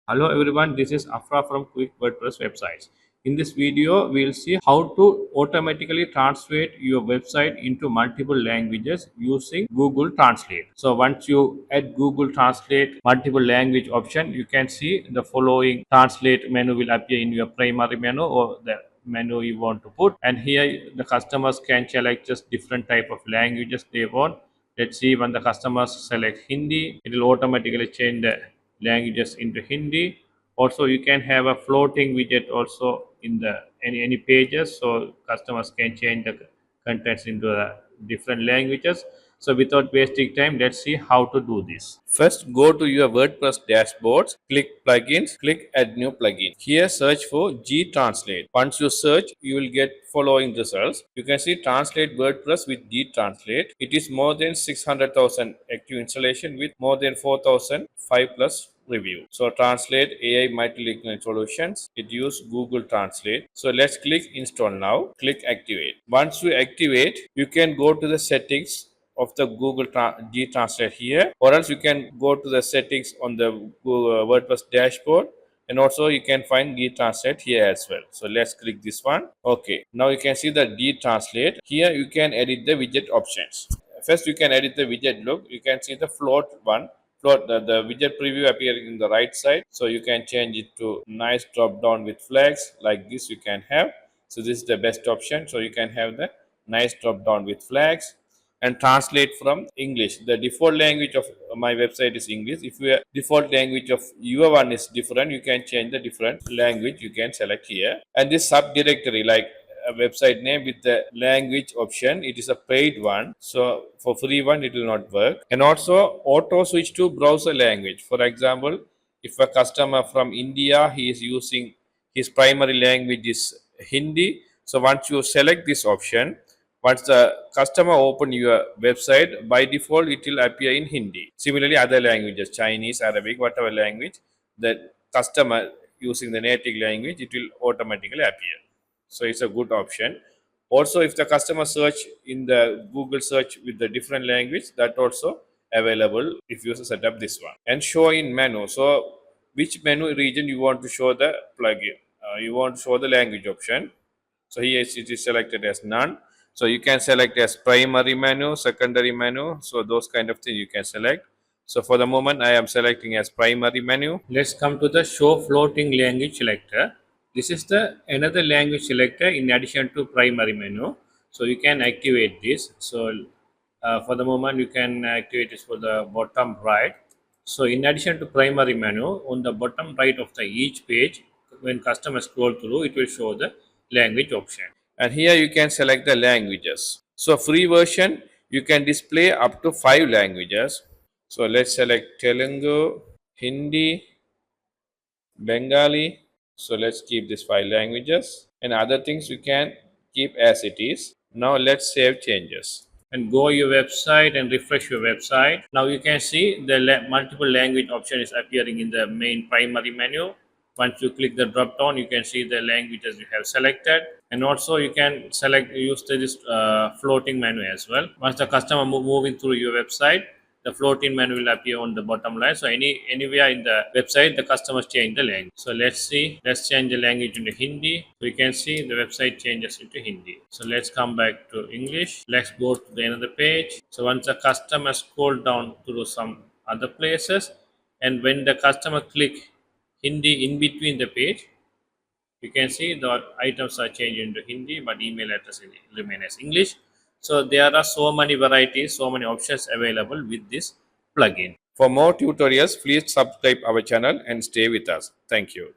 Hello everyone, this is Afra from Quick WordPress Websites. In this video, we'll see how to automatically translate your website into multiple languages using Google Translate. So once you add Google Translate multiple language option, you can see the following translate menu will appear in your primary menu or the menu you want to put. And here the customers can select just different type of languages they want. Let's see, when the customers select Hindi, it will automatically change the languages into Hindi. Also, you can have a floating widget also in the any pages, so customers can change the contents into different languages. So without wasting time, let's see how to do this. First, go to your WordPress dashboards, click plugins, click add new plugin. Here search for GTranslate. Once you search, you will get following results. You can see translate WordPress with GTranslate. It is more than 600,000 active installation with more than 4,005 plus review. So translate AI multilingual solutions. It use Google Translate. So let's click install now. Click activate. Once you activate, you can go to the settings of the Google Translate here, or else you can go to the settings on the Google WordPress dashboard, and also you can find GTranslate here as well. So let's click this one. Okay, now you can see the GTranslate. Here you can edit the widget options. First, you can edit the widget look. You can see the float one. Float the widget preview appearing in the right side. So you can change it to nice drop down with flags like this. You can have. So this is the best option. So you can have the nice drop down with flags and translate from English. The default language of my website is English. If your default language of your one is different, you can change the different language. You can select here. And this subdirectory, like a website name with the language option, it is a paid one, so for free one it will not work. And also auto switch to browser language. For example, if a customer from India, he is using his primary language is Hindi, so once you select this option, once the customer open your website, by default it will appear in Hindi. Similarly, other languages, Chinese, Arabic, whatever language, the customer using the native language, it will automatically appear. So it's a good option. Also, if the customer search in the Google search with the different language, that also available if you set up this one. And show in menu. So which menu region you want to show the plugin? You want to show the language option. So here it is selected as none. So you can select as primary menu, secondary menu. So those kind of things you can select. So for the moment, I am selecting as primary menu. Let's come to the show floating language selector. This is the another language selector in addition to primary menu. So you can activate this. So for the moment, you can activate this for the bottom right. So in addition to primary menu, on the bottom right of the each page, when customer scroll through, it will show the language option. And here you can select the languages. So free version, you can display up to 5 languages. So let's select Telugu, Hindi, Bengali. So let's keep these 5 languages, and other things you can keep as it is. Now let's save changes and go your website and refresh your website. Now you can see the multiple language option is appearing in the main primary menu. Once you click the drop down, you can see the languages you have selected, and also you can select use this floating menu as well. Once the customer moving through your website, the floating menu will appear on the bottom line. So anywhere in the website, the customers change the language. So let's see. Let's change the language into Hindi. So you can see the website changes into Hindi. So let's come back to English. Let's go to the another page. So once the customer scroll down through some other places, and when the customer click Hindi in between the page, you can see the items are changed into Hindi, but email address remain as English. So there are so many varieties, so many options available with this plugin. For more tutorials, please subscribe our channel and stay with us. Thank you.